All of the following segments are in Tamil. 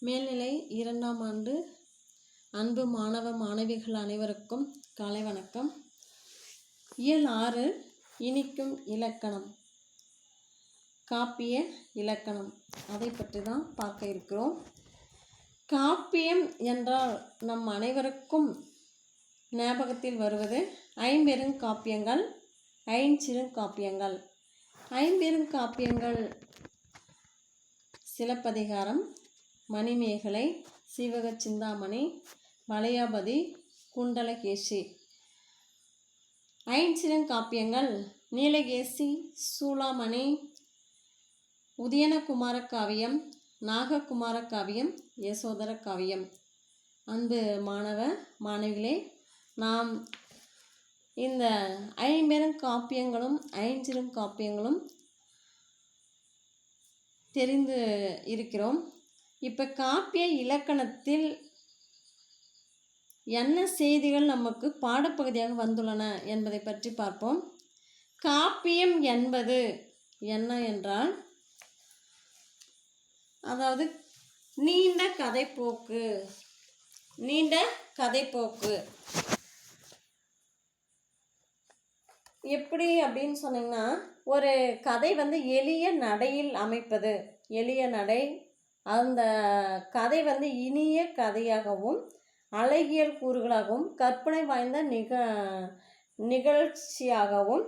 மேல்நிலை 2ஆம் ஆண்டு அன்பு மாணவ மாணவிகள் அனைவருக்கும் காலை வணக்கம். இயல் 6 இனிக்கும் இலக்கணம், காப்பிய இலக்கணம், அதை பற்றி தான் பார்க்க இருக்கிறோம். காப்பியம் என்றால் நம் அனைவருக்கும் ஞாபகத்தில் வருவது ஐம்பெருங்காப்பியங்கள், ஐஞ்சிறுகாப்பியங்கள். ஐம்பெருங்காப்பியங்கள் சிலப்பதிகாரம், மணிமேகலை, சீவக சிந்தாமணி, வளையாபதி, குண்டலகேசி. ஐஞ்சிறுகாப்பியங்கள் நீலகேசி, சூளாமணி, உதயனகுமார காவியம், நாககுமார காவியம், யசோதர காவியம். அன்பு மாணவ மாணவிகளே, நாம் இந்த ஐம்பெருங்காப்பியங்களும் ஐஞ்சிறுகாப்பியங்களும் தெரிந்து இருக்கிறோம். இப்போ காப்பிய இலக்கணத்தில் என்ன செய்திகள் நமக்கு பாடப்பகுதியாக வந்துள்ளன என்பதை பற்றி பார்ப்போம். காப்பியம் என்பது என்ன என்றால், அதாவது நீண்ட கதைப்போக்கு. நீண்ட கதைப்போக்கு எப்படி அப்படின்னு சொன்னீங்கன்னா, ஒரு கதை எளிய நடையில் அமைப்பது. எளிய நடை, அந்த கதை இனிய கதையாகவும் அழகியல் கூறுகளாகவும் கற்பனை வாய்ந்த நிகழ்ச்சியாகவும்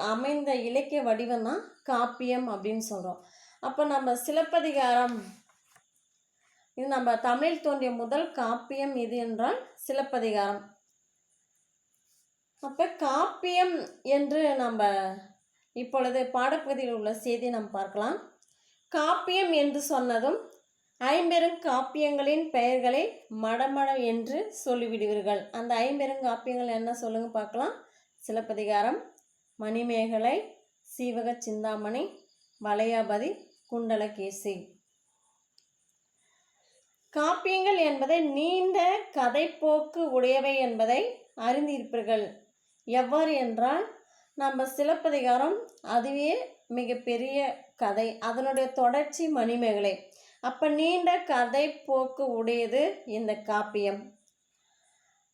அமைந்த இலக்கிய வடிவம் தான் காப்பியம் அப்படின்னு சொல்கிறோம். அப்போ நம்ம சிலப்பதிகாரம், இது நம்ம தமிழில் தோன்றிய முதல் காப்பியம் எது என்றால் சிலப்பதிகாரம். அப்போ காப்பியம் என்று நம்ம இப்பொழுது பாடப்பகுதியில் உள்ள செய்தியை நாம் பார்க்கலாம். காப்பியம் என்று சொன்னதும் ஐம்பெருங்காப்பியங்களின் பெயர்களை மடமட என்று சொல்லிவிடுவீர்கள். அந்த ஐம்பெருங்காப்பியங்கள் என்ன சொல்லுங்க பார்க்கலாம். சிலப்பதிகாரம், மணிமேகலை, சீவக சிந்தாமணி, வளையாபதி, குண்டலகேசி. காப்பியங்கள் என்பதை நீண்ட கதைப்போக்கு உடையவை என்பதை அறிந்திருப்பீர்கள். எவ்வாறு என்றால், நம்ம சிலப்பதிகாரம் அதுவே மிகப்பெரிய கதை, அதனுடைய தொடர்ச்சி மணிமேகலை. அப்போ நீண்ட கதைப்போக்கு உடையது இந்த காப்பியம்.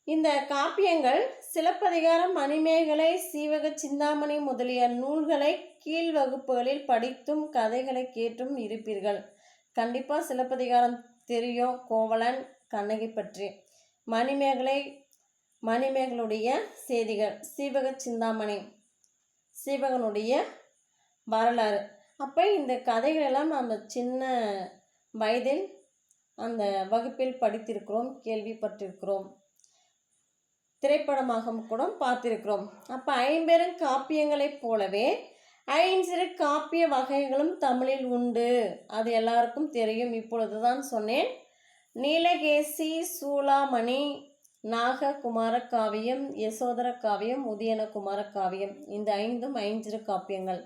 இந்த காப்பியங்கள் சிலப்பதிகாரம், மணிமேகலை, சீவக சிந்தாமணி முதலிய நூல்களை கீழ் வகுப்புகளில் படித்தும் கதைகளை கேட்டும் இருப்பீர்கள். கண்டிப்பாக சிலப்பதிகாரம் தெரியும், கோவலன் கண்ணகி பற்றி. மணிமேகலுடைய செய்திகள், சீவக சிந்தாமணி சீவகனுடைய வரலாறு. அப்போ இந்த கதைகளெல்லாம் நம்ம சின்ன வயதில் அந்த வகுப்பில் படித்திருக்கிறோம், கேள்விப்பட்டிருக்கிறோம், திரைப்படமாக கூட பார்த்திருக்கிறோம். அப்போ ஐம்பெருங்காப்பியங்களைப் போலவே ஐஞ்சிறு காப்பிய வகைகளும் தமிழில் உண்டு. அது எல்லாருக்கும் தெரியும். இப்பொழுது தான் சொன்னேன். நீலகேசி, சூளாமணி, நாககுமார காவியம், யசோதர காவியம், உதயனகுமார காவியம், இந்த ஐந்தும் ஐஞ்சிறு காப்பியங்கள்.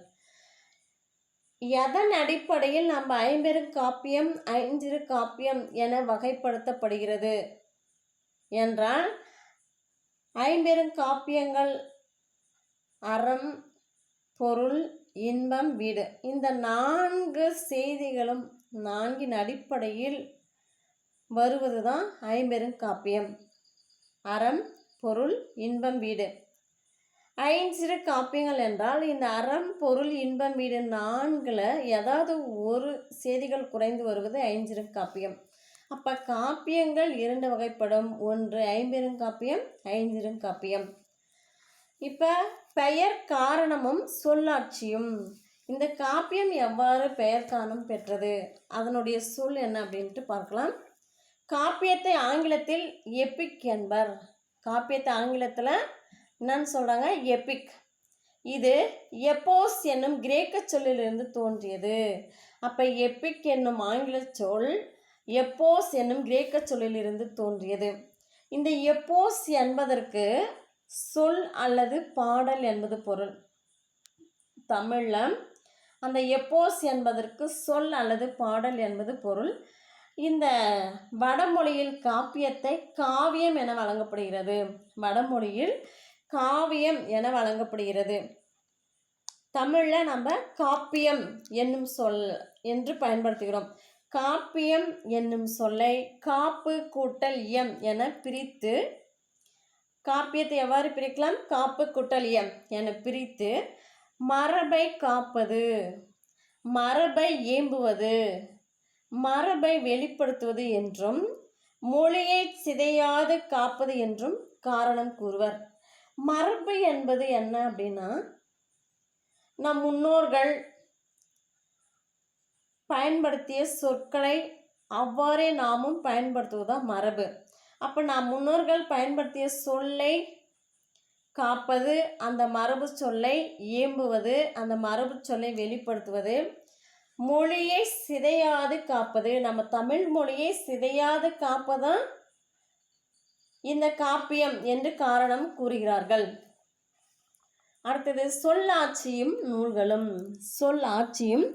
எதன் அடிப்படையில் நம்ம ஐம்பெருங்காப்பியம் ஐஞ்சிறு காப்பியம் என வகைப்படுத்தப்படுகிறது என்றால், ஐம்பெருங்காப்பியங்கள் அறம், பொருள், இன்பம், வீடு, இந்த 4 செய்திகளும் 4 அடிப்படையில் வருவது தான் ஐம்பெருங்காப்பியம். அறம், பொருள், இன்பம், வீடு. ஐஞ்சிறு காப்பியங்கள் என்றால் இந்த அறம், பொருள், இன்பம், வீடு 4ல் ஏதாவது ஒரு செய்திகள் குறைந்து வருவது ஐஞ்சிறு காப்பியம். அப்போ காப்பியங்கள் 2 வகைப்படும். ஒன்று ஐம்பெருங்காப்பியம், ஐஞ்சிறுகாப்பியம். இப்போ பெயர் காரணமும் சொல்லாட்சியும். இந்த காப்பியம் எவ்வாறு பெயர் காரணம் பெற்றது, அதனுடைய சொல் என்ன அப்படின்ட்டு பார்க்கலாம். காப்பியத்தை ஆங்கிலத்தில் எபிக் என்பர். காப்பியத்தை ஆங்கிலத்தில் என்னன்னு சொல்கிறாங்க? எபிக். இது எப்போஸ் என்னும் கிரேக்க சொல்லிலிருந்து தோன்றியது. அப்போ எபிக் என்னும் ஆங்கில சொல் எப்போஸ் என்னும் கிரேக்க சொல்லிலிருந்து தோன்றியது. இந்த எப்போஸ் என்பதற்கு சொல் அல்லது பாடல் என்பது பொருள். தமிழில் அந்த எப்போஸ் என்பதற்கு சொல் அல்லது பாடல் என்பது பொருள். இந்த வடமொழியில் காப்பியத்தை காவியம் என வழங்கப்படுகிறது. வடமொழியில் காவியம் என வழங்கப்படுகிறது. தமிழில் நம்ம காப்பியம் என்னும் சொல் என்று பயன்படுத்துகிறோம். காப்பியம் என்னும் சொல்லை காப்பு கூட்டல் எம் என பிரித்து, காப்பியத்தை எவ்வாறு பிரிக்கலாம்? காப்பு கூட்டல் எம் என பிரித்து மரபை காப்பது, மரபை ஏம்புவது, மரபை வெளிப்படுத்துவது என்றும் மொழியை சிதையாது காப்பது என்றும் காரணம் கூறுவர். மரபு என்பது என்ன அப்படின்னா, நம் முன்னோர்கள் பயன்படுத்திய சொற்களை அவ்வாறே நாமும் பயன்படுத்துவதுதான் மரபு. அப்போ நம் முன்னோர்கள் பயன்படுத்திய சொல்லை காப்பது, அந்த மரபு சொல்லை ஏம்புவது, அந்த மரபு சொல்லை வெளிப்படுத்துவது, மொழியை சிதையாது காப்பது, நம்ம தமிழ் மொழியை சிதையாது காப்பதான் இந்த காப்பியம் என்று காரணம் கூறுகிறார்கள். அடுத்தது சொல்லாட்சியும் நூல்களும். சொல்லாட்சியும்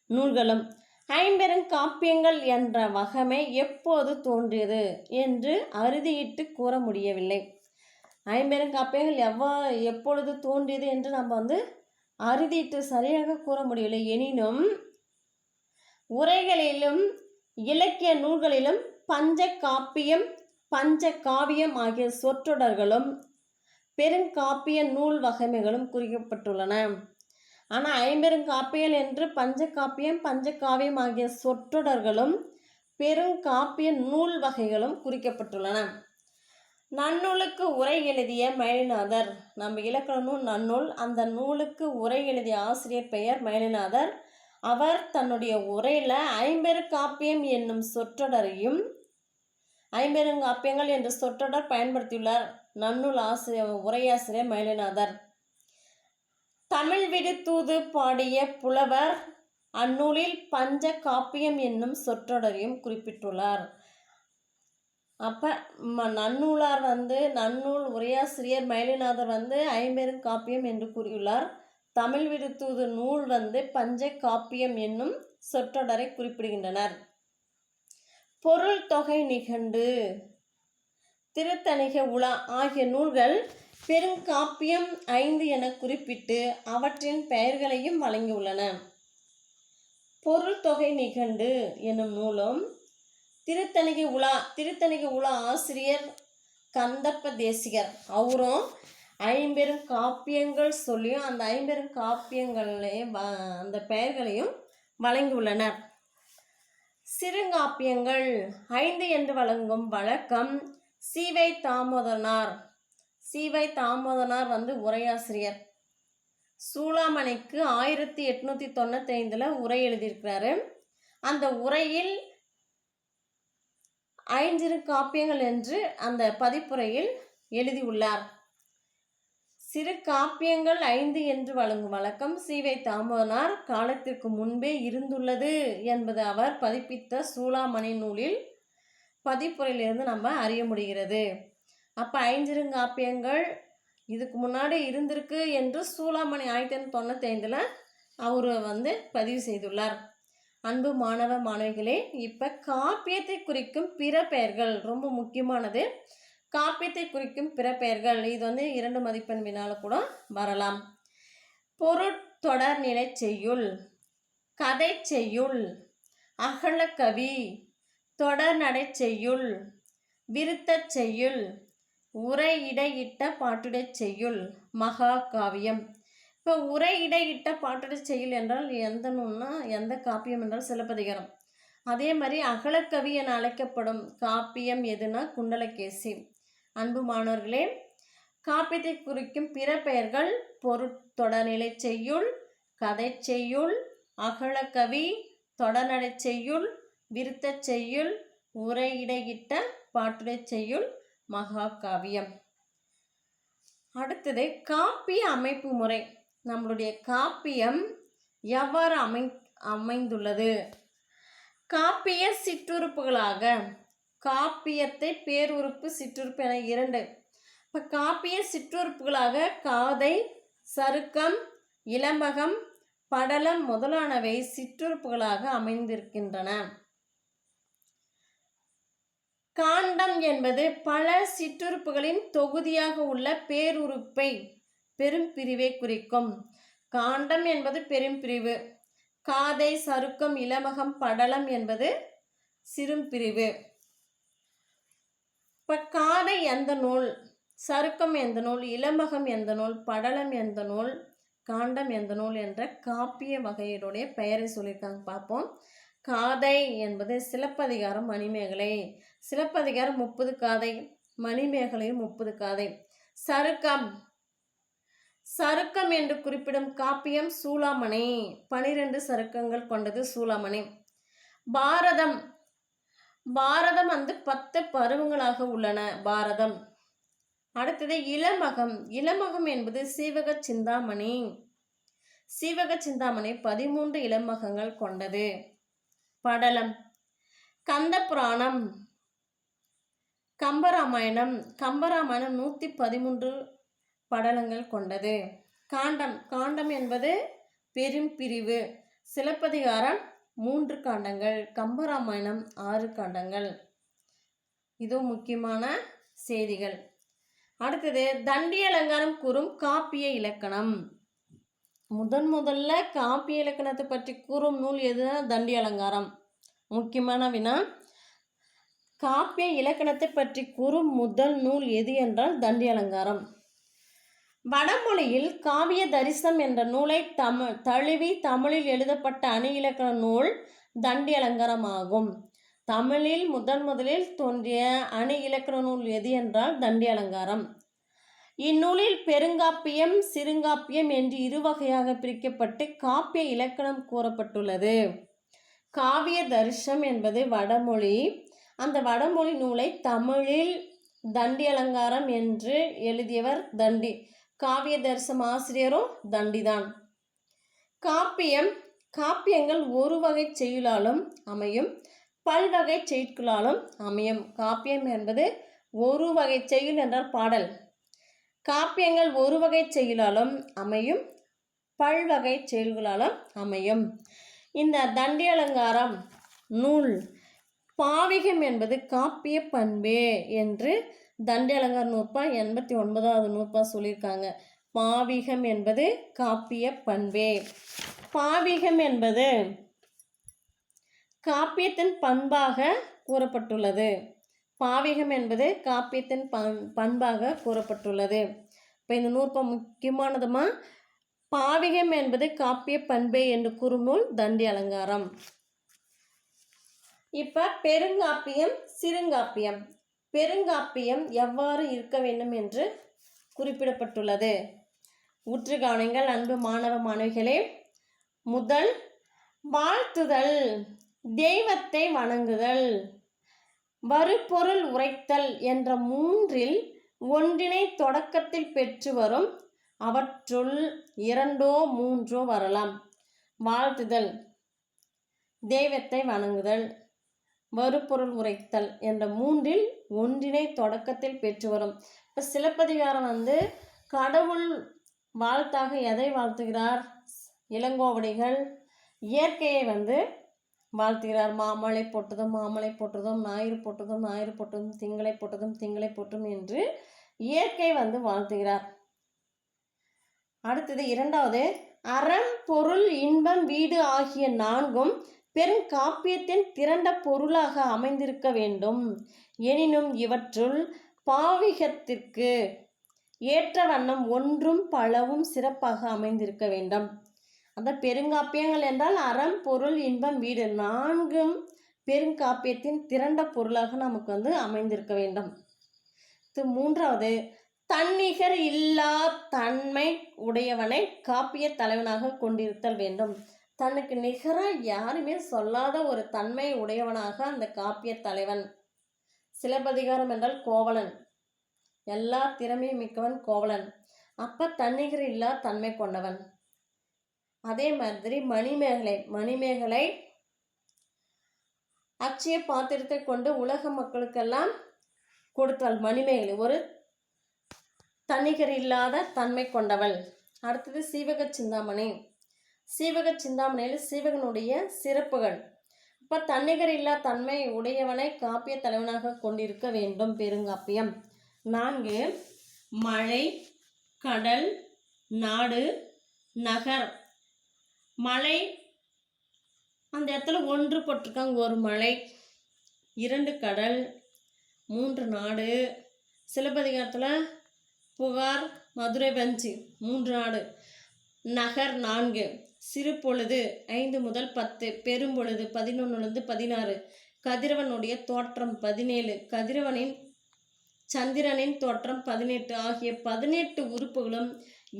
நூல்களும். ஐம்பெருங்காப்பியங்கள் என்ற வகமை எப்போது தோன்றியது என்று அறுதியிட்டு கூற முடியவில்லை. ஐம்பெருங்காப்பியங்கள் எப்பொழுது தோன்றியது என்று நம்ம அறுதியிட்டு சரியாக கூற முடியவில்லை. எனினும் உரைகளிலும் இலக்கிய நூல்களிலும் பஞ்சகாப்பியம், பஞ்சகாவியம் ஆகிய சொற்றொடர்களும் பெருங்காப்பிய நூல் வகைமைகளும் குறிக்கப்பட்டுள்ளன. ஆனால் ஐம்பெருங்காப்பியங்கள் என்று பஞ்சகாப்பியம், பஞ்சகாவியம் ஆகிய சொற்றொடர்களும் பெருங்காப்பிய நூல் வகைகளும் குறிக்கப்பட்டுள்ளன. நன்னூலுக்கு உரை எழுதிய மயிலைநாதர். நம்ம இலக்கண நூல் நன்னூல், அந்த நூலுக்கு உரை எழுதிய ஆசிரியர் பெயர் மயிலைநாதர். அவர் தன்னுடைய உரையில் ஐம்பெருங்காப்பியம் என்னும் சொற்றொடரையும், ஐம்பெருங்காப்பியங்கள் என்ற சொற்றொடர் பயன்படுத்தியுள்ளார் நன்னூல் உரையாசிரியர் மயிலைநாதர். தமிழ் விடு தூது பாடிய புலவர் அந்நூலில் பஞ்ச காப்பியம் என்னும் சொற்றொடரையும் குறிப்பிட்டுள்ளார். அப்போ நன்னூலார் நன்னூல் உரையாசிரியர் மயிலைநாதர் ஐம்பெருங்காப்பியம் என்று கூறியுள்ளார். தமிழ் விடு தூது நூல் பஞ்ச காப்பியம் என்னும் சொற்றொடரை குறிப்பிடுகின்றனர். பொருள் தொகை நிகண்டு, திருத்தணிகை உலா ஆகிய நூல்கள் பெருங்காப்பியம் 5 என குறிப்பிட்டு அவற்றின் பெயர்களையும் வழங்கியுள்ளன. பொருள் தொகை நிகண்டு என்னும் நூலும் திருத்தணிகை உலா ஆசிரியர் கந்தப்ப தேசிகர். அவரும் ஐம்பெருங்காப்பியங்கள் சொல்லியும் அந்த ஐம்பெருங்காப்பியங்களையும் அந்த பெயர்களையும் வழங்கியுள்ளனர். சிறுங்காப்பியங்கள் 5 என்று வழங்கும் வழக்கம் சீவை தாமோதரனார். சீவை தாமோதரனார் உரையாசிரியர். சூளாமணிக்கு 1895 உரை எழுதியிருக்கிறாரு. அந்த உரையில் ஐஞ்சிறுகாப்பியங்கள் என்று அந்த பதிப்புரையில் எழுதியுள்ளார். சிறு காப்பியங்கள் 5 என்று வழங்கும் வழக்கம் சீவை தாமோதரனார் காலத்திற்கு முன்பே இருந்துள்ளது என்பது அவர் பதிப்பித்த சூளாமணி நூலில் பதிப்புரையிலிருந்து நம்ம அறிய முடிகிறது. அப்போ ஐஞ்சிறுகாப்பியங்கள் இதுக்கு முன்னாடி இருந்திருக்கு என்று சூளாமணி 1895 அவர் பதிவு செய்துள்ளார். அன்பு மாணவ மாணவிகளே, இப்போ காப்பியத்தை குறிக்கும் பிற பெயர்கள் ரொம்ப முக்கியமானது. காப்பியத்தை குறிக்கும் பிற பெயர்கள் இது 2 மதிப்பெண் வினால கூட வரலாம். பொருட்தொடர்நிலை செய்யுள், கதை செய்யுள், அகலக்கவி, தொடர்நடை செய்யுள், விருத்தச் செய்யுள், உரை இடையிட்ட பாட்டுடை செய்யுள், மகாகாவியம். இப்போ உரை இடையிட்ட பாட்டுடை செய்யுள் என்றால் எந்த நூல்னா எந்த காப்பியம் என்றால் சிலப்பதிகாரம். அதே மாதிரி அகலக்கவி என அழைக்கப்படும் காப்பியம் எதுனா குண்டலகேசி. அன்பு மாணவர்களே, காப்பியத்தை குறிக்கும் பிற பெயர்கள் பொருட்தொடர்நிலை செய்யுள், கதை செய்யுள், அகலக்கவி, தொடர்நடை செய்யுள், விருத்தச் செய்யுள், உரை இடையிட்ட பாட்டுடை செய்யுள், மகாகாவியம். அடுத்தது காப்பிய அமைப்பு முறை. நம்மளுடைய காப்பியம் எவ்வாறு அமைந்துள்ளது? காப்பிய சிற்றுறுப்புகளாக, காப்பியத்தை பேருறுப்பு சிற்றுறுப்பு என 2. இப்போ காப்பிய சிற்றுறுப்புகளாக காதை, சருக்கம், இலம்பகம், படலம் முதலானவை சிற்றுறுப்புகளாக அமைந்திருக்கின்றன. காண்டம் என்பது பல சிற்றுறுப்புகளின் தொகுதியாக உள்ள பேருறுப்பை பெரும் பிரிவை குறிக்கும். காண்டம் என்பது பெரும் பிரிவு. காதை, சருக்கம், இலமகம், படலம் என்பது சிறும்பிரிவு. இப்போ காதை எந்த நூல், சருக்கம் எந்த நூல், இலமகம் எந்த நூல், படலம் எந்த நூல், காண்டம் எந்த நூல் என்ற காப்பிய வகையினுடைய பெயரை சொல்லியிருக்காங்க. பார்ப்போம். காதை என்பது சிலப்பதிகாரம், மணிமேகலை. சிலப்பதிகாரம் 30 காதை, மணிமேகலையும் 30 காதை. சருக்கம், சருக்கம் என்று குறிப்பிடும் காப்பியம் சூளாமணி. 12 சருக்கங்கள் கொண்டது சூளாமணி. பாரதம், பாரதம் 10 பருவங்களாக உள்ளன பாரதம். அடுத்தது இலமகம். இலமகம் என்பது சீவக சிந்தாமணி. சீவக சிந்தாமணி 13 இலமகங்கள் கொண்டது. படலம், கந்த புராணம், கம்பராமாயணம். கம்பராமாயணம் 113 படலங்கள் கொண்டது. காண்டம், காண்டம் என்பது பெரும் பிரிவு. சிலப்பதிகாரம் 3 காண்டங்கள், கம்பராமாயணம் 6 காண்டங்கள். இதுவும் முக்கியமான செய்திகள். அடுத்தது தண்டி அலங்காரம் கூறும் காப்பிய இலக்கணம். முதல்ல காப்பிய இலக்கணத்தை பற்றி கூறும் நூல் எதுனா தண்டி அலங்காரம். முக்கியமான வினா, காப்பிய இலக்கணத்தை பற்றி கூறும் முதல் நூல் எது என்றால் தண்டி அலங்காரம். வடமொழியில் காவிய தரிசனம் என்ற நூலை தழுவி தமிழில் எழுதப்பட்ட அணி இலக்கண நூல் தண்டி அலங்காரம் ஆகும். தமிழில் முதலில் தோன்றிய அணி இலக்கண நூல் எது என்றால் தண்டி அலங்காரம். இந்நூலில் பெருங்காப்பியம், சிறுங்காப்பியம் என்று 2 வகையாக பிரிக்கப்பட்டு காப்பிய இலக்கணம் கூறப்பட்டுள்ளது. காவிய தரிசனம் என்பது வடமொழி. அந்த வடமொழி நூலை தமிழில் தண்டி அலங்காரம் என்று எழுதியவர் தண்டி. காவிய தரிசனம் ஆசிரியரும் தண்டிதான். காப்பியம், காப்பியங்கள் ஒரு வகை செய்யுளாலும் அமையும், பல்வகை செய்யுளாலும் அமையும். காப்பியம் என்பது ஒரு வகை செய்யுள் என்றால் பாடல். காப்பியங்கள் ஒரு வகை செய்யுளாலும் அமையும், பல்வகை செயல்களாலும் அமையும். இந்த தண்டி அலங்காரம் நூல் பாவிகம் என்பது காப்பிய பண்பே என்று தண்டி அலங்கார நூற்பா 89வது நூற்பா சொல்லியிருக்காங்க. பாவிகம் என்பது காப்பிய பண்பே. பாவிகம் என்பது காப்பியத்தின் பண்பாக கூறப்பட்டுள்ளது. பாவிகம் என்பது காப்பியத்தின் பண்பாக கூறப்பட்டுள்ளது. இப்போ இந்த நூற்பா முக்கியமானதுமா. பாவிகம் என்பது காப்பிய பண்பே என்று கூறும் நூல் தண்டி அலங்காரம். இப்போ பெருங்காப்பியம், சிறுங்காப்பியம். பெருங்காப்பியம் எவ்வாறு இருக்க வேண்டும் என்று குறிப்பிடப்பட்டுள்ளது. உற்று கவனிங்கள் அன்பு மாணவ மாணவிகளே. முதல், வாழ்த்துதல், தெய்வத்தை வணங்குதல், வருபொருள் உரைத்தல் என்ற 3இல் ஒன்றினை தொடக்கத்தில் பெற்று வரும். அவற்றுள் 2ஓ 3ஓ வரலாம். வாழ்த்துதல், தெய்வத்தை வணங்குதல், வருபொருள் உரைத்தல் என்ற 3இல் ஒன்றினை தொடக்கத்தில் பெற்று வரும். இப்போ சிலப்பதிகாரம் கடவுள் வாழ்த்தாக எதை வாழ்த்துகிறார்? இளங்கோவடிகள் இயற்கையை வாழ்த்துகிறார். மாமழை போட்டதும் மாமழை போட்டதும், ஞாயிறு போட்டதும் ஞாயிறு போட்டதும், திங்களை போட்டதும் திங்களை போட்டும் என்று இயற்கை வாழ்த்துகிறார். அடுத்தது 2வது, அறம், பொருள், இன்பம், வீடு ஆகிய 4ம் பெருங்காப்பியத்தின் திரண்ட பொருளாக அமைந்திருக்க வேண்டும். எனினும் இவற்றுள் பாவிகத்திற்கு ஏற்ற வண்ணம் ஒன்றும் பலவும் சிறப்பாக அமைந்திருக்க வேண்டும். அந்த பெருங்காப்பியங்கள் என்றால் அறம், பொருள், இன்பம், வீடு 4ம் பெருங்காப்பியத்தின் திரண்ட பொருளாக நமக்கு அமைந்திருக்க வேண்டும். 3வது, தன்னிகர் இல்லா தன்மை உடையவனை காப்பிய தலைவனாக கொண்டிருத்தல் வேண்டும். தனக்கு நிகராக யாருமே சொல்லாத ஒரு தன்மை உடையவனாக அந்த காப்பிய தலைவன். சிலப்பதிகாரம் என்றால் கோவலன், எல்லா திறமையும் மிக்கவன் கோவலன். அப்ப தன்னிகர் இல்லா தன்மை கொண்டவன். அதே மாதிரி மணிமேகலை அட்சய பாத்திரத்தை கொண்டு உலக மக்களுக்கெல்லாம் கொடுத்தாள். மணிமேகலை ஒரு தன்னிகர் இல்லாத தன்மை கொண்டவள். அடுத்தது சீவக சிந்தாமணி. சீவக சிந்தாமணியில் சீவகனுடைய சிறப்புகள். இப்போ தன்னிகர் இல்லா தன்மை உடையவனை காப்பிய தலைவனாக கொண்டிருக்க வேண்டும் பெருங்காப்பியம். 4, மழை, கடல், நாடு, நகர். மழை அந்த இடத்துல 1 போட்டிருக்காங்க. 1 மலை, 2 கடல், 3 நாடு. சிலப்பதிகாரத்தில் புகார், மதுரை வஞ்சி 3 நாடு, நகர் 4, சிறு பொழுது 5 முதல் 10, பெரும்பொழுது 11 16, கதிரவனுடைய தோற்றம் 17, கதிரவனின் சந்திரனின் தோற்றம் 18 ஆகிய 18 உறுப்புகளும்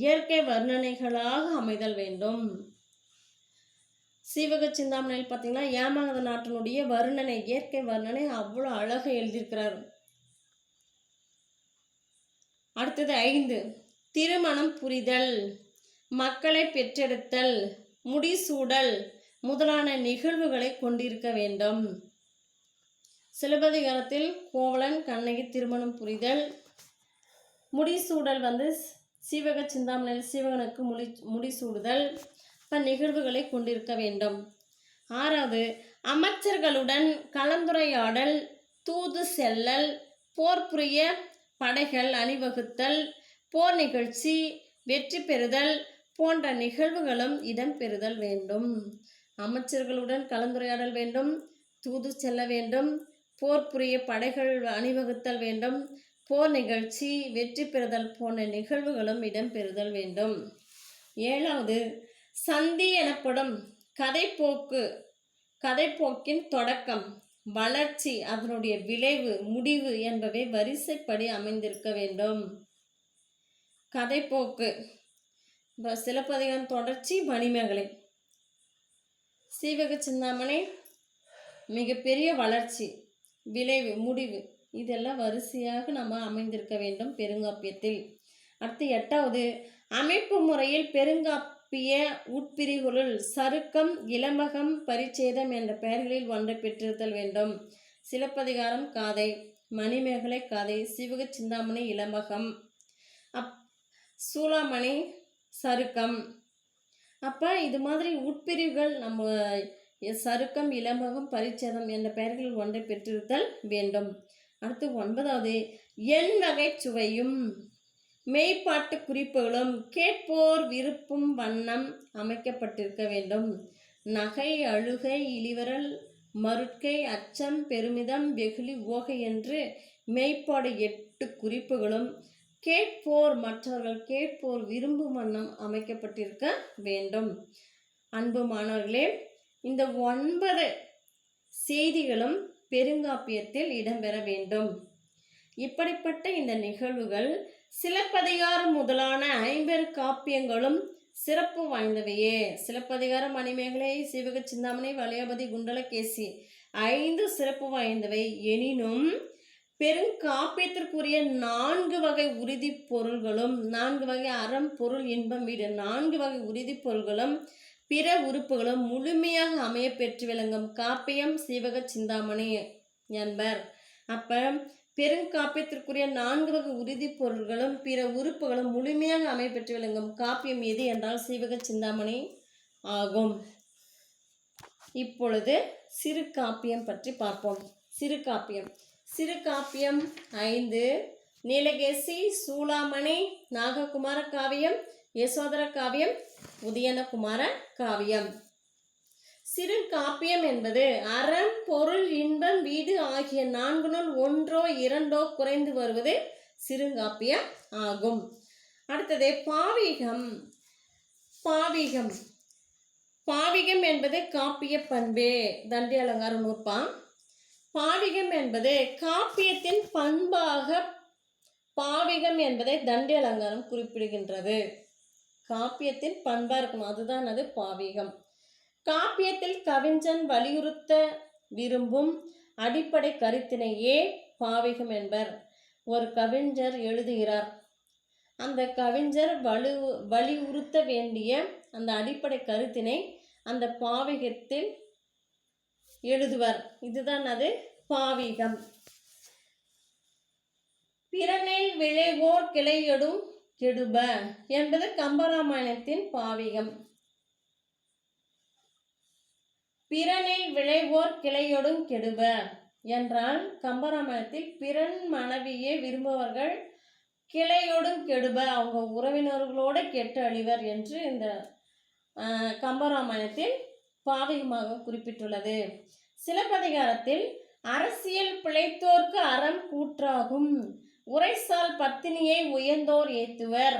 இயற்கை வர்ணனைகளாக அமைதல் வேண்டும். சீவக சிந்தாமணியில் பார்த்தீங்கன்னா ஏமாந்த நாட்டினுடைய வர்ணனை, இயற்கை வர்ணனை அவ்வளோ அழகாக எழுதியிருக்கிறார். அடுத்தது 5, திருமணம் புரிதல், மக்களை பெற்றெடுத்தல், முடிசூடல் முதலான நிகழ்வுகளை கொண்டிருக்க வேண்டும். சிலப்பதிகாரத்தில் கோவலன் கண்ணகி திருமணம் புரிதல், முடிசூடல் சீவக சிந்தாமணியில் சீவகனுக்கு முடிசூடுதல் நிகழ்வுகளை கொண்டிருக்க வேண்டும். 6வது, அமைச்சர்களுடன் கலந்துரையாடல், தூது செல்லல், போர் புரிய படைகள் அணிவகுத்தல், போர் நிகழ்ச்சி, வெற்றி பெறுதல் போன்ற நிகழ்வுகளும் இடம்பெறுதல் வேண்டும். அமைச்சர்களுடன் கலந்துரையாடல் வேண்டும், தூது செல்ல வேண்டும், போர் புரிய படைகள் அணிவகுத்தல் வேண்டும், போர் நிகழ்ச்சி, வெற்றி பெறுதல் போன்ற நிகழ்வுகளும் இடம்பெறுதல் வேண்டும். 7வது, சந்தி எனப்படும் கதைப்போக்கின் தொடக்கம், வளர்ச்சி, அதனுடைய விளைவு, முடிவு என்பவை வரிசைப்படி அமைந்திருக்க வேண்டும். கதைப்போக்கு சிலப்பதிகாரம் தொடர்ச்சி, மணிமேகலை. சீவக சிந்தாமணி மிகப்பெரிய வளர்ச்சி, விளைவு, முடிவு, இதெல்லாம் வரிசையாக நம்ம அமைந்திருக்க வேண்டும் பெருங்காப்பியத்தில். அடுத்து 8வது, அமைப்பு முறையில் பெருங்காப்பிய உட்பிரிவுகளுள் சருக்கம், இலம்பகம், பரிச்சேதம் என்ற பெயர்களில் ஒன்றை பெற்றிருத்தல் வேண்டும். சிலப்பதிகாரம் காதை, மணிமேகலை காதை, சீவக சிந்தாமணி இலம்பகம், சூளாமணி சருக்கம். அப்போ இது மாதிரி உட்பிரிவுகள் நம்ம சருக்கம், இலம்பகம், பரிச்சேதம் என்ற பெயர்களில் ஒன்றை பெற்றிருத்தல் வேண்டும். அடுத்து 9வது, எண் வகை சுவையும் மெய்ப்பாட்டு குறிப்புகளும் கேட்போர் விருப்பும் வண்ணம் அமைக்கப்பட்டிருக்க வேண்டும். நகை, அழுகை, இளிவரல், மருட்கை, அச்சம், பெருமிதம், வெகுளி, ஓகை என்று மெய்ப்பாடு 8 குறிப்புகளும் மற்றவர்கள் கேட்போர் விரும்பும் வண்ணம் அமைக்கப்பட்டிருக்க வேண்டும். அன்பு மாணவர்களே, இந்த 9 செய்திகளும் பெருங்காப்பியத்தில் இடம்பெற வேண்டும். இப்படிப்பட்ட இந்த நிகழ்வுகள் சிலப்பதிகாரம் முதலான 50 காப்பியங்களும் சிறப்பு வாய்ந்தவையே. சிலப்பதிகாரம், மணிமேகலை, சீவக சிந்தாமணி, வளையாபதி, குண்டலகேசி 5 சிறப்பு வாய்ந்தவை எனினும் பெருங்காப்பியத்திற்குரிய 4 வகை உறுதி பொருள்களும், 4 வகை அறம், பொருள், இன்பம், வீடு 4 வகை உறுதி பொருள்களும் பிற உறுப்புகளும் முழுமையாக அமைய பெற்று விளங்கும் காப்பியம் சீவக சிந்தாமணி என்பர். அப்போ பெருங்காப்பியத்திற்குரிய 4 வகை உறுதி பொருள்களும் பிற உறுப்புகளும் முழுமையாக அமைய பெற்று விளங்கும் காப்பியம் எது என்றால் சீவக சிந்தாமணி ஆகும். இப்பொழுது சிறு காப்பியம் பற்றி பார்ப்போம். சிறு காப்பியம் 5, நீலகேசி, சூளாமணி, நாககுமார காவியம், யசோதர காவியம், உதயனகுமார காவியம். சிறு காப்பியம் என்பது அறம், பொருள், இன்பம், வீடு ஆகிய 4னுள் 1ஓ 2ஓ குறைந்து வருவது சிறுகாப்பியம் ஆகும். அடுத்தது பாவிகம் என்பது காப்பிய பண்பே. தண்டி அலங்காரம் நூற்பா. பாவிகம் என்பது காப்பியத்தின் பண்பாக பாவிகம் என்பதை தண்டி அலங்காரம் குறிப்பிடுகின்றது. காப்பியத்தின் பண்பா இருக்கணும், அதுதான் அது பாவிகம். காப்பியத்தில் கவிஞன் வலியுறுத்த விரும்பும் அடிப்படை கருத்தினையே பாவிகம் என்பர். ஒரு கவிஞர் எழுதுகிறார், அந்த கவிஞர் வலியுறுத்த வேண்டிய அந்த அடிப்படை கருத்தினை அந்த பாவிகத்தில் எழுதுவர். இதுதான் அது பாவிகம். பிறனில் விளைவோர் கிளையொடும் கெடுப என்பது கம்பராமாயணத்தின் பாவிகம். பிறனில் விளைவோர் கிளையொடும் கெடுப என்றால் கம்பராமாயணத்தில் பிறன் மனைவியை விரும்புவர்கள் கிளையோடும் கெடுப, அவங்க உறவினர்களோடு கெட்டு அழிவர் என்று இந்த கம்பராமாயணத்தில் பாவகமாக குறிப்பிட்டுள்ளது. சிலப்பதிகாரத்தில் அரசியல் பிழைத்தோர்க்கு அறம் கூற்றாகும், உரைசால் பத்தினியை உயர்ந்தோர் ஏத்துவர்,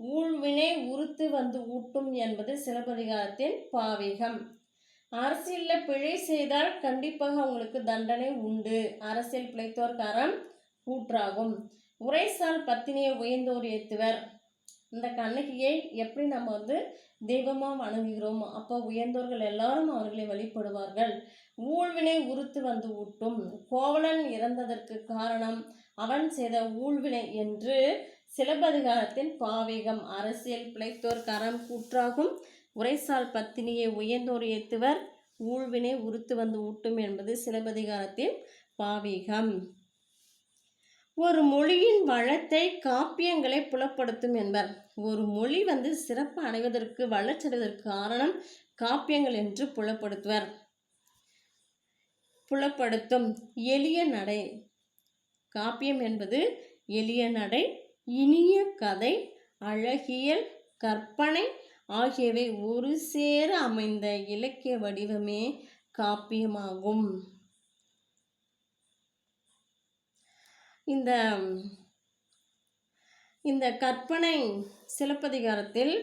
ஊழ்வினை உறுத்து வந்து ஊட்டும் என்பது சிலப்பதிகாரத்தின் பாவிகம். அரசியலில் பிழை செய்தால் கண்டிப்பாக அவங்களுக்கு தண்டனை உண்டு. அரசியல் பிழைத்தோர்க்கு அறம் கூற்றாகும், உரைசால் பத்தினியை உயர்ந்தோர் ஏத்துவர். இந்த கண்ணகியை எப்படி நம்ம தெய்வமாக வணங்குகிறோமோ அப்போ உயர்ந்தோர்கள் எல்லாரும் அவர்களை வழிபடுவார்கள். ஊழ்வினை உறுத்து வந்து ஊட்டும், கோவலன் இறந்ததற்கு காரணம் அவன் செய்த ஊழ்வினை என்று சிலப்பதிகாரத்தின் பாவிகம். அரசியல் பிழைத்தோர்க்கு அறம் கூற்றாகும், உரைசால் பத்தினியை உயர்ந்தோர் ஏத்துவர், ஊழ்வினை உறுத்து வந்து ஊட்டும் என்பது சிலப்பதிகாரத்தின் பாவிகம். ஒரு மொழியின் வளத்தை காப்பியங்களை புலப்படுத்தும் என்பர். ஒரு மொழி சிறப்பு அடைவதற்கு வளர்ச்சியடைவதற்கு காரணம் காப்பியங்கள் என்று புலப்படுத்தும். எளிய நடை. காப்பியம் என்பது எளிய நடை, இனிய கதை, அழகியல், கற்பனை ஆகியவை ஒரு சேர அமைந்த இலக்கிய வடிவமே காப்பியமாகும். இந்த கற்பனை சிலப்பதிகாரத்தில்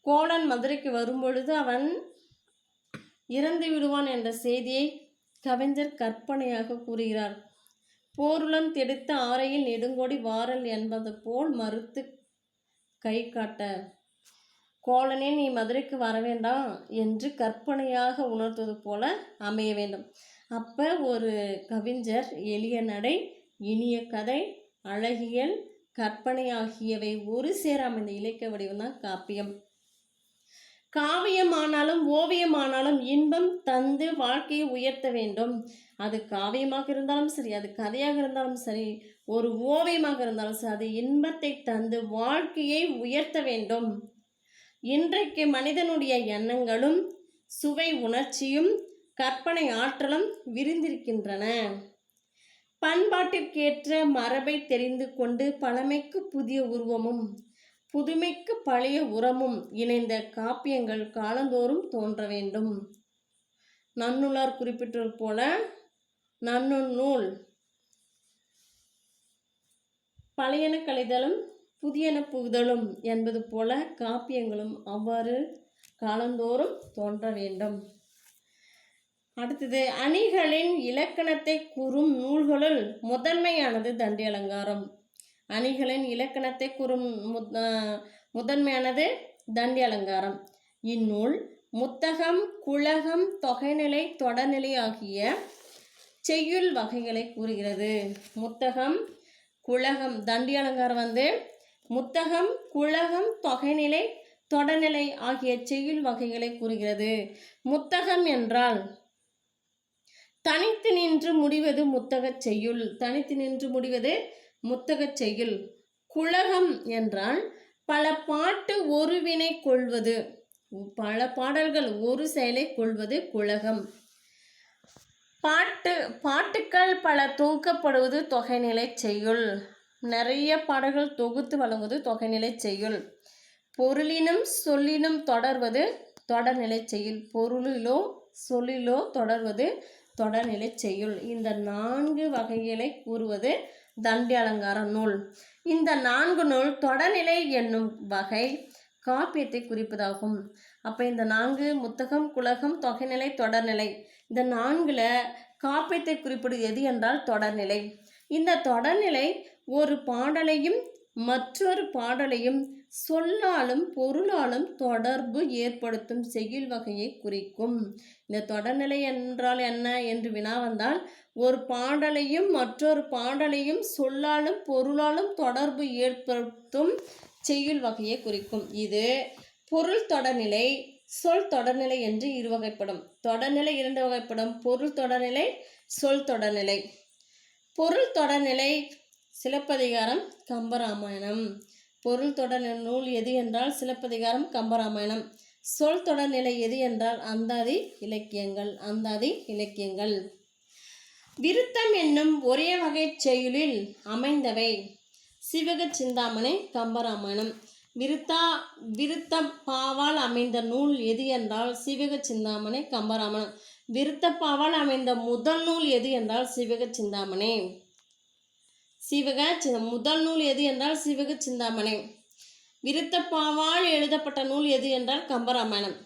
கோவலன் மதுரைக்கு வரும்பொழுது அவன் இறந்து விடுவான் என்ற செய்தியை கவிஞர் கற்பனையாக கூறுகிறார். போருளம் தெடுத்த ஆரையில் நெடுங்கொடி வாரல் என்பது போல் மறுத்து கை காட்ட, கோவலனே நீ மதுரைக்கு வர வேண்டாம் என்று கற்பனையாக உணர்த்துவது போல அமைய வேண்டும். அப்போ ஒரு கவிஞர் எளிய நடை, இனிய கதை, அழகியல், கற்பனை ஆகியவை ஒரு சேர அமைந்த இலக்கிய வடிவம் தான் காப்பியம். காவியமானாலும் ஓவியமானாலும் இன்பம் தந்து வாழ்க்கையை உயர்த்த வேண்டும். அது காவியமாக இருந்தாலும் சரி, அது கதையாக இருந்தாலும் சரி, ஒரு ஓவியமாக இருந்தாலும் சரி, அது இன்பத்தை தந்து வாழ்க்கையை உயர்த்த வேண்டும். இன்றைக்கு மனிதனுடைய எண்ணங்களும் சுவை உணர்ச்சியும் கற்பனை ஆற்றலும் விரிந்திருக்கின்றன. பண்பாட்டிற்கேற்ற மரபை தெரிந்து கொண்டு பழமைக்கு புதிய உருவமும் புதுமைக்கு பழைய உரமும் இணைந்த காப்பியங்கள் காலந்தோறும் தோன்ற வேண்டும். நன்னூலார் குறிப்பிட்டது போல நன்னூல் பழையன கழிதலும் புதியன புகுதலும் என்பது போல காப்பியங்களும் அவ்வாறு காலந்தோறும் தோன்ற வேண்டும். அடுத்தது, அணிகளின் இலக்கணத்தை கூறும் நூல்களுள் முதன்மையானது தண்டி அலங்காரம். அணிகளின் இலக்கணத்தை கூறும் முதன்மையானது தண்டி அலங்காரம். இந்நூல் முத்தகம், குழகம், தொகைநிலை, தொடர்நிலை ஆகிய செய்யுள் வகைகளை கூறுகிறது. முத்தகம், குழகம், தண்டி அலங்காரம் முத்தகம், குழகம், தொகைநிலை, தொடர்நிலை ஆகிய செய்யுள் வகைகளை கூறுகிறது. முத்தகம் என்றால் தனித்து நின்று முடிவது முத்தகச் செய்யுள். தனித்து நின்று முடிவது முத்தகச் செய்யுள். குழகம் என்றால் பல பாட்டு ஒரு வினை கொள்வது, பல பாடல்கள் ஒரு செயலை கொள்வது குழகம். பாட்டுக்கள் பல தொகுக்கப்படுவது தொகைநிலை செய்யுள். நிறைய பாடல்கள் தொகுத்து வழங்குவது தொகைநிலை செய்யுள். பொருளினும் சொல்லினும் தொடர்வது தொடர்நிலை செய்யுள். பொருளிலோ சொல்லிலோ தொடர்வது தொடர்நிலை செய்யுள். இந்த 4 வகைகளை கூறுவது தண்டி அலங்கார நூல். இந்த 4 நூல் தொடர்நிலை என்னும் வகை காப்பியத்தை குறிப்பதாகும். அப்போ இந்த 4 முத்தகம், குழகம், தொகைநிலை, தொடர்நிலை, இந்த 4ல் காப்பியத்தை குறிப்பிடுவது எது என்றால் தொடர்நிலை. இந்த தொடர்நிலை ஒரு பாடலையும் மற்றொரு பாடலையும் சொல்லாலும் பொருளாலும் தொடர்பு ஏற்படுத்தும் செய்யுள் வகையை குறிக்கும். இந்த தொடர்நிலை என்றால் என்ன என்று வினா வந்தால், ஒரு பாடலையும் மற்றொரு பாடலையும் சொல்லாலும் பொருளாலும் தொடர்பு ஏற்படுத்தும் செய்யுள் வகையை குறிக்கும். இது பொருள் தொடர்நிலை, சொல் தொடர்நிலை என்று இருவகைப்படும். தொடர்நிலை 2 வகைப்படும், பொருள் தொடர்நிலை, சொல் தொடர்நிலை. பொருள் தொடர்நிலை சிலப்பதிகாரம், கம்பராமாயணம். பொருள் தொடர் நூல் எது என்றால் சிலப்பதிகாரம், கம்பராமாயணம். சொல் தொடர்நிலை எது என்றால் அந்தாதி இலக்கியங்கள். விருத்தம் என்னும் ஒரே வகை செயலில் அமைந்தவை சிவக சிந்தாமணி, கம்பராமாயணம். விருத்தப்பாவால் அமைந்த நூல் எது என்றால் சீவக சிந்தாமணி கம்பராமாயணம். விருத்தப்பாவால் அமைந்த முதல் நூல் எது என்றால் சீவக சிந்தாமணி. முதல் நூல் எது என்றால் சீவக சிந்தாமணி. விருத்தப்பாவால் எழுதப்பட்ட நூல் எது என்றால் கம்பராமாயணம்.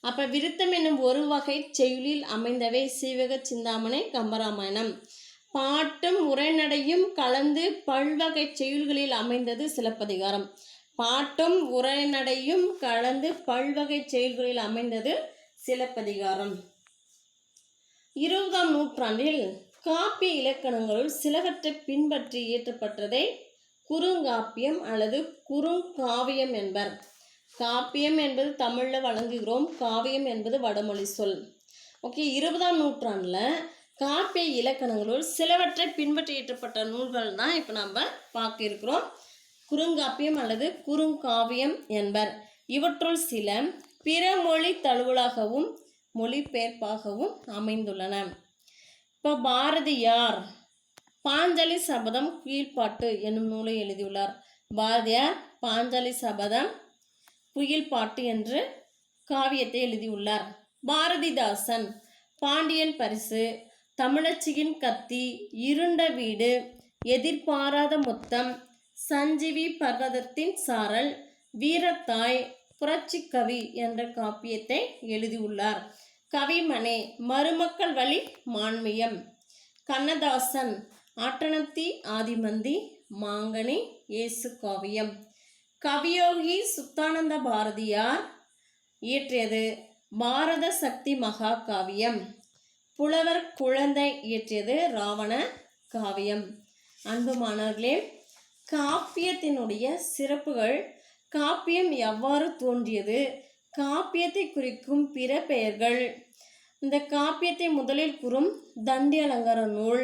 அப்போ விருத்தம் என்னும் ஒரு வகை செய்யுளில் அமைந்தவை சீவக சிந்தாமணி கம்பராமாயணம். பாட்டும் உரைநடையும் கலந்து பல்வகை செய்யுள்களில் அமைந்தது சிலப்பதிகாரம். பாட்டும் உரைநடையும் கலந்து பல்வகை செயல்களில் அமைந்தது சிலப்பதிகாரம். 20ஆம் நூற்றாண்டில் காப்பிய இலக்கணங்களுள் சிலவற்றை பின்பற்றி இயற்றப்பட்டதை குறுங்காப்பியம் அல்லது குறுங்காவியம் என்பர். காப்பியம் என்பது தமிழில் வழங்குகிறோம், காவியம் என்பது வடமொழி சொல். ஓகே, 20ஆம் நூற்றாண்டில் காப்பிய இலக்கணங்களுள் சிலவற்றை பின்பற்றி இயற்றப்பட்ட நூல்கள் தான் இப்போ நம்ம பார்க்க இருக்கிறோம். குறுங்காப்பியம் அல்லது குறுங்காவியம் என்பர். இவற்றுள் சில பிற மொழி தழுவலாகவும் மொழிபெயர்ப்பாகவும் அமைந்துள்ளன. இப்போ பாரதியார் பாஞ்சாலி சபதம் குயில்பாட்டு என்னும் நூலை எழுதியுள்ளார். பாரதியார் பாஞ்சாலி சபதம் குயில்பாட்டு என்று காவியத்தை எழுதியுள்ளார். பாரதிதாசன் பாண்டியன் பரிசு, தமிழச்சியின் கத்தி, இருண்ட வீடு, எதிர்பாராத முத்தம், சஞ்சீவி பர்வதத்தின் சாரல், வீரத்தாய், புரட்சி கவி என்ற காப்பியத்தை எழுதியுள்ளார். கவிமணி மருமக்கள் வழி மான்மியம். கண்ணதாசன் ஆட்டனத்தி ஆதிமந்தி, மாங்கனி, இயேசு காவியம். கவியோகி சுத்தானந்த பாரதியார் இயற்றியது பாரத சக்தி மகா காவியம். புலவர் குழந்தை இயற்றியது ராவண காவியம். அன்பு மாணவர்களே, காப்பியத்தினுடைய சிறப்புகள், காப்பியம் எவ்வாறு தோன்றியது, காப்பியத்தை குறிக்கும் பிற பெயர்கள், இந்த காப்பியத்தை முதலில் கூறும் தண்டி அலங்கார நூல்,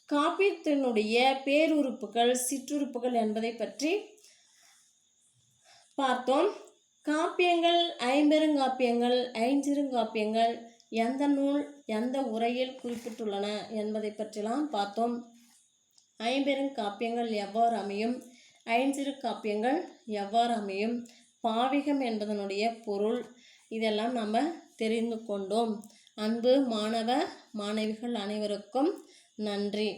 காப்பியத்தினுடைய பேருறுப்புகள் சிற்றுறுப்புகள் என்பதை பற்றி பார்த்தோம். காப்பியங்கள், ஐம்பெருங்காப்பியங்கள், ஐஞ்சிறுகாப்பியங்கள் எந்த நூல் எந்த உரையில் குறிப்பிட்டுள்ளன என்பதை பற்றிலாம் பார்த்தோம். ஐம்பெருங்காப்பியங்கள் எவ்வாறு அமையும், ஐஞ்சிறு காப்பியங்கள் எவ்வாறு அமையும், பாவிகம் என்பதனுடைய பொருள், இதெல்லாம் நம்ம தெரிந்து கொண்டோம். அன்பு மாணவ மாணவிகள் அனைவருக்கும் நன்றி.